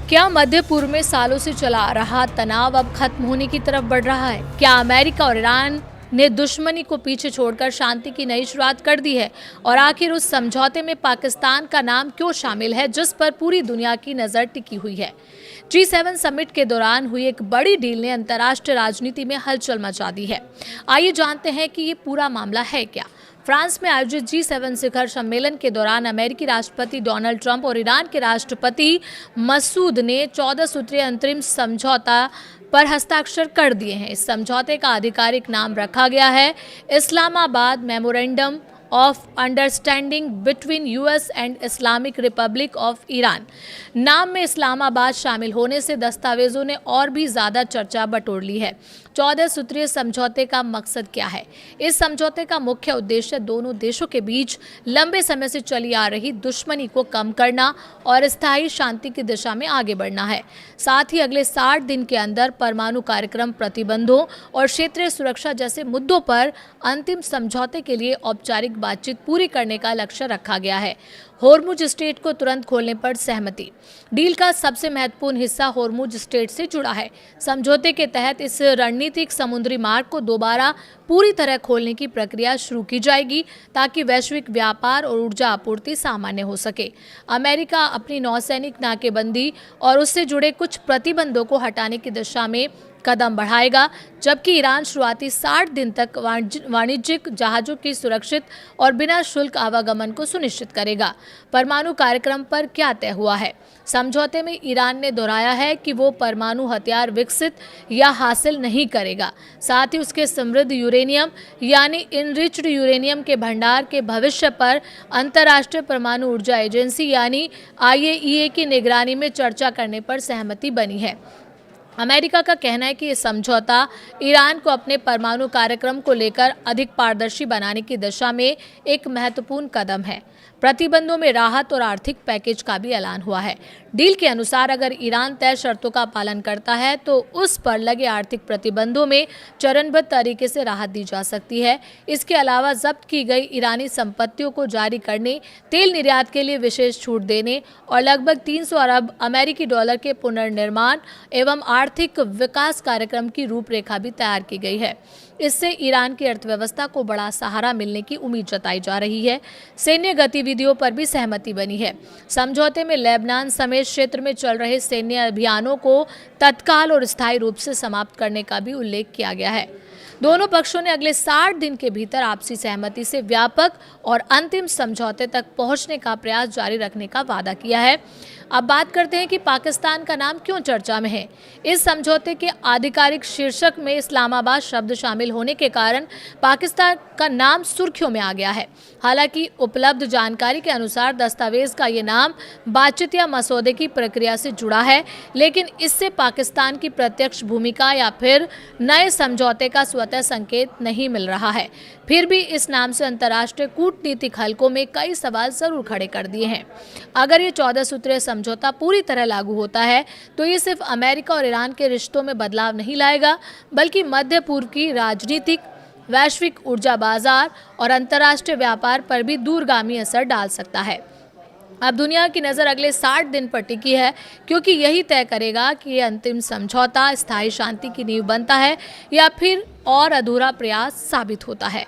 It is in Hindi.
क्या मध्य पूर्व में सालों से चला आ रहा तनाव अब खत्म होने की तरफ बढ़ रहा है? क्या अमेरिका और ईरान ने दुश्मनी को पीछे छोड़कर शांति की नई शुरुआत कर दी है? और आखिर उस समझौते में पाकिस्तान का नाम क्यों शामिल है, जिस पर पूरी दुनिया की नजर टिकी हुई है? G7 समिट के दौरान हुई एक बड़ी डील ने अंतर्राष्ट्रीय राजनीति में हलचल मचा दी है। आइए जानते हैं कि ये पूरा मामला है क्या। फ्रांस में आयोजित G7 शिखर सम्मेलन के दौरान अमेरिकी राष्ट्रपति डोनाल्ड ट्रंप और ईरान के राष्ट्रपति मसूद ने 14 सूत्रीय अंतरिम समझौता पर हस्ताक्षर कर दिए हैं। इस समझौते का आधिकारिक नाम रखा गया है Islamabad memorandum of understanding between US and Islamic Republic of Iran. नाम में इस्लामाबाद शामिल होने से दस्तावेजों ने और भी ज्यादा चर्चा बटोर ली है। 14 सूत्रीय समझौते का मकसद क्या है? इस समझौते का मुख्य उद्देश्य दोनों देशों के बीच लंबे समय से चली आ रही दुश्मनी को कम करना और स्थायी शांति की दिशा में आगे बढ़ना है। साथ ही अगले 60 दिन के अंदर परमाणु कार्यक्रम, प्रतिबंधों और क्षेत्रीय सुरक्षा जैसे मुद्दों पर अंतिम समझौते के लिए औपचारिक बातचीत पूरी करने का लक्ष्य रखा गया है। होर्मुज स्ट्रेट को तुरंत खोलने पर सहमति। डील का सबसे महत्वपूर्ण हिस्सा होर्मुज स्ट्रेट से जुड़ा है। समझौते के तहत इस रणनीतिक समुद्री मार्ग को दोबारा पूरी तरह खोलने की प्रक्रिया शुरू की जाएगी ताकि वैश्विक व्यापार और ऊर्जा आपूर्ति सामान्य हो सके। अमेरिका अपनी नौसैनिक नाकेबंदी और उससे जुड़े कुछ प्रतिबंधों को हटाने की दिशा में कदम बढ़ाएगा, जबकि ईरान शुरुआती 60 दिन तक वाणिज्यिक जहाजों की सुरक्षित और बिना शुल्क आवागमन को सुनिश्चित करेगा। परमाणु कार्यक्रम पर क्या तय हुआ है? समझौते में ईरान ने दोहराया है कि वो परमाणु हथियार विकसित या हासिल नहीं करेगा। साथ ही उसके समृद्ध यूरेनियम यानी इनरिच्ड यूरेनियम के भंडार के भविष्य पर अंतर्राष्ट्रीय परमाणु ऊर्जा एजेंसी यानी IAEA की निगरानी में चर्चा करने पर सहमति बनी है। अमेरिका का कहना है कि ये समझौता ईरान को अपने परमाणु कार्यक्रम को लेकर अधिक पारदर्शी बनाने की दिशा में एक महत्वपूर्ण कदम है। प्रतिबंधों में राहत और आर्थिक पैकेज का भी ऐलान हुआ है। डील के अनुसार अगर ईरान तय शर्तों का पालन करता है तो उस पर लगे आर्थिक प्रतिबंधों में चरणबद्ध तरीके से राहत दी जा सकती है। इसके अलावा जब्त की गई ईरानी संपत्तियों को जारी करने, तेल निर्यात के लिए विशेष छूट देने और लगभग 300 अरब अमेरिकी डॉलर के पुनर्निर्माण एवं आर्थिक विकास कार्यक्रम की रूपरेखा भी तैयार की गई है। इससे ईरान की अर्थव्यवस्था को बड़ा सहारा मिलने की उम्मीद जताई जा रही है। सैन्य गतिविधियों पर भी सहमति बनी है। समझौते में लेबनान समेत क्षेत्र में चल रहे सैन्य अभियानों को तत्काल और स्थायी रूप से समाप्त करने का भी उल्लेख किया गया है। दोनों पक्षों ने अगले 60 दिन के भीतर आपसी सहमति से व्यापक और अंतिम समझौते तक पहुंचने का प्रयास जारी रखने का वादा किया है। अब बात करते हैं कि पाकिस्तान का नाम क्यों चर्चा में है। इस समझौते के आधिकारिक शीर्षक में इस्लामाबाद शब्द शामिल होने के कारण पाकिस्तान का नाम सुर्खियों में आ गया है। हालांकि उपलब्ध जानकारी के अनुसार दस्तावेज का ये नाम बातचीत या मसौदे की प्रक्रिया से जुड़ा है, लेकिन इससे पाकिस्तान की प्रत्यक्ष भूमिका या फिर नए समझौते का स्वतः संकेत नहीं मिल रहा है। फिर भी इस नाम से अंतर्राष्ट्रीय कूटनीतिक हलकों में कई सवाल जरूर खड़े कर दिए हैं। अगर ये 14 सूत्रीय समझौता पूरी तरह लागू होता है तो ये सिर्फ अमेरिका और ईरान के रिश्तों में बदलाव नहीं लाएगा, बल्कि मध्य पूर्व की राजनीतिक, वैश्विक ऊर्जा बाजार और अंतर्राष्ट्रीय व्यापार पर भी दूरगामी असर डाल सकता है। अब दुनिया की नज़र अगले 60 दिन पर टिकी है, क्योंकि यही तय करेगा कि ये अंतिम समझौता स्थायी शांति की नींव बनता है या फिर और अधूरा प्रयास साबित होता है।